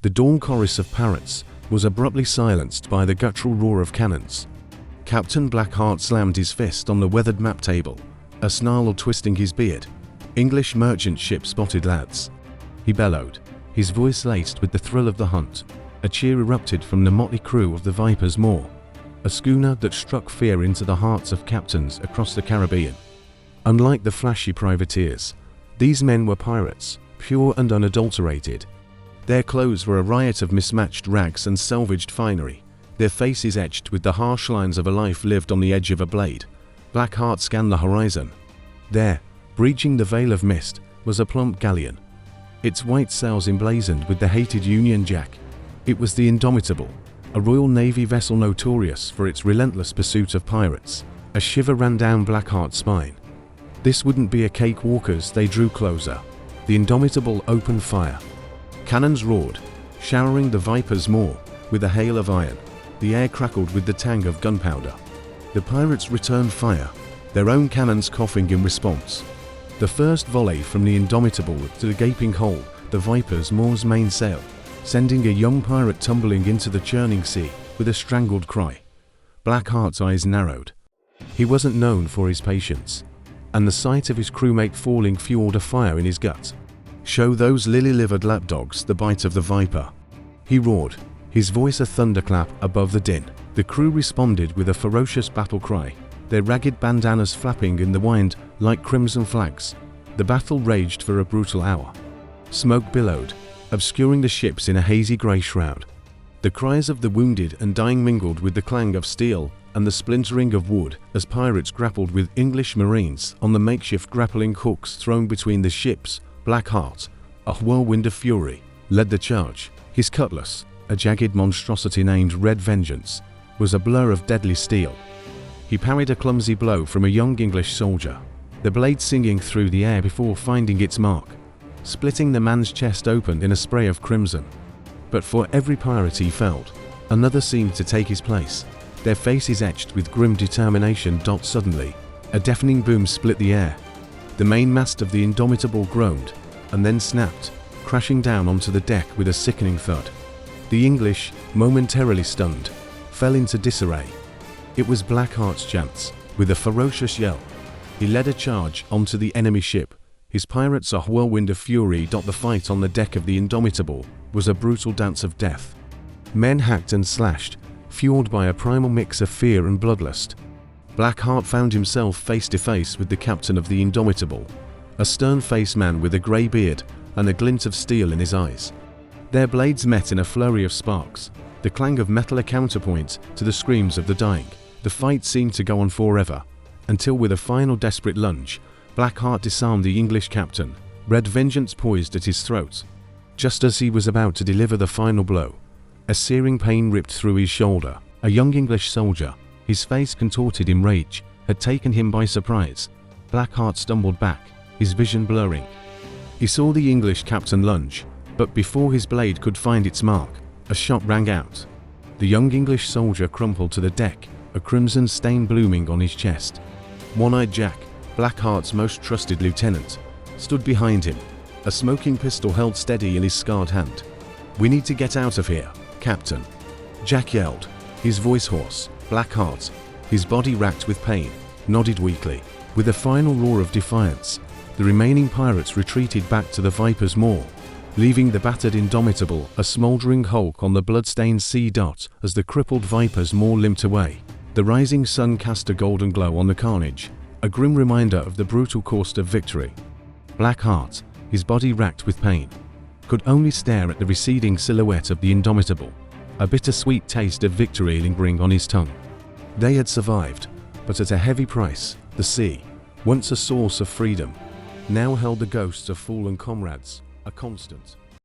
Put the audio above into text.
The dawn chorus of parrots was abruptly silenced by the guttural roar of cannons. Captain Blackheart slammed his fist on the weathered map table, a snarl twisting his beard. "English merchant ship spotted, lads," he bellowed, his voice laced with the thrill of the hunt. A cheer erupted from the motley crew of the Viper's Maw, a schooner that struck fear into the hearts of captains across the Caribbean. Unlike the flashy privateers, these men were pirates, pure and unadulterated. Their clothes were a riot of mismatched rags and salvaged finery, their faces etched with the harsh lines of a life lived on the edge of a blade. Blackheart scanned the horizon. There, breaching the veil of mist, was a plump galleon, its white sails emblazoned with the hated Union Jack. It was the Indomitable, a Royal Navy vessel notorious for its relentless pursuit of pirates. A shiver ran down Blackheart's spine. This wouldn't be a cakewalk as they drew closer. The Indomitable opened fire. Cannons roared, showering the Viper's Maw with a hail of iron. The air crackled with the tang of gunpowder. The pirates returned fire, their own cannons coughing in response. The first volley from the Indomitable to the gaping hole, the Viper's Maw's mainsail, sending a young pirate tumbling into the churning sea with a strangled cry. Blackheart's eyes narrowed. He wasn't known for his patience, and the sight of his crewmate falling fueled a fire in his gut. "Show those lily-livered lapdogs the bite of the Viper," he roared, his voice a thunderclap above the din. The crew responded with a ferocious battle cry, their ragged bandanas flapping in the wind like crimson flags. The battle raged for a brutal hour. Smoke billowed, obscuring the ships in a hazy grey shroud. The cries of the wounded and dying mingled with the clang of steel and the splintering of wood as pirates grappled with English marines on the makeshift grappling hooks thrown between the ships. Blackheart, a whirlwind of fury, led the charge. His cutlass, a jagged monstrosity named Red Vengeance, was a blur of deadly steel. He parried a clumsy blow from a young English soldier, the blade singing through the air before finding its mark, splitting the man's chest open in a spray of crimson. But for every pirate he felled, another seemed to take his place, their faces etched with grim determination. Suddenly, a deafening boom split the air. The mainmast of the Indomitable groaned, and then snapped, crashing down onto the deck with a sickening thud. The English, momentarily stunned, fell into disarray. It was Blackheart's chance. With a ferocious yell, he led a charge onto the enemy ship, his pirates a whirlwind of fury. The fight on the deck of the Indomitable was a brutal dance of death. Men hacked and slashed, fueled by a primal mix of fear and bloodlust. Blackheart found himself face to face with the captain of the Indomitable, a stern-faced man with a grey beard and a glint of steel in his eyes. Their blades met in a flurry of sparks, the clang of metal a counterpoint to the screams of the dying. The fight seemed to go on forever, until with a final desperate lunge, Blackheart disarmed the English captain, Red Vengeance poised at his throat. Just as he was about to deliver the final blow, a searing pain ripped through his shoulder. A young English soldier, his face contorted in rage, had taken him by surprise. Blackheart stumbled back, his vision blurring. He saw the English captain lunge, but before his blade could find its mark, a shot rang out. The young English soldier crumpled to the deck, a crimson stain blooming on his chest. One-Eyed Jack, Blackheart's most trusted lieutenant, stood behind him, a smoking pistol held steady in his scarred hand. "We need to get out of here, Captain," Jack yelled, his voice hoarse. Blackheart, his body racked with pain, nodded weakly. With a final roar of defiance, the remaining pirates retreated back to the Viper's Maw, leaving the battered Indomitable a smouldering hulk on the blood-stained sea. As the crippled Viper's Maw limped away, the rising sun cast a golden glow on the carnage, a grim reminder of the brutal cost of victory. Blackheart, his body racked with pain, could only stare at the receding silhouette of the Indomitable, a bittersweet taste of victory lingering on his tongue. They had survived, but at a heavy price. The sea, once a source of freedom, now held the ghosts of fallen comrades, a constant.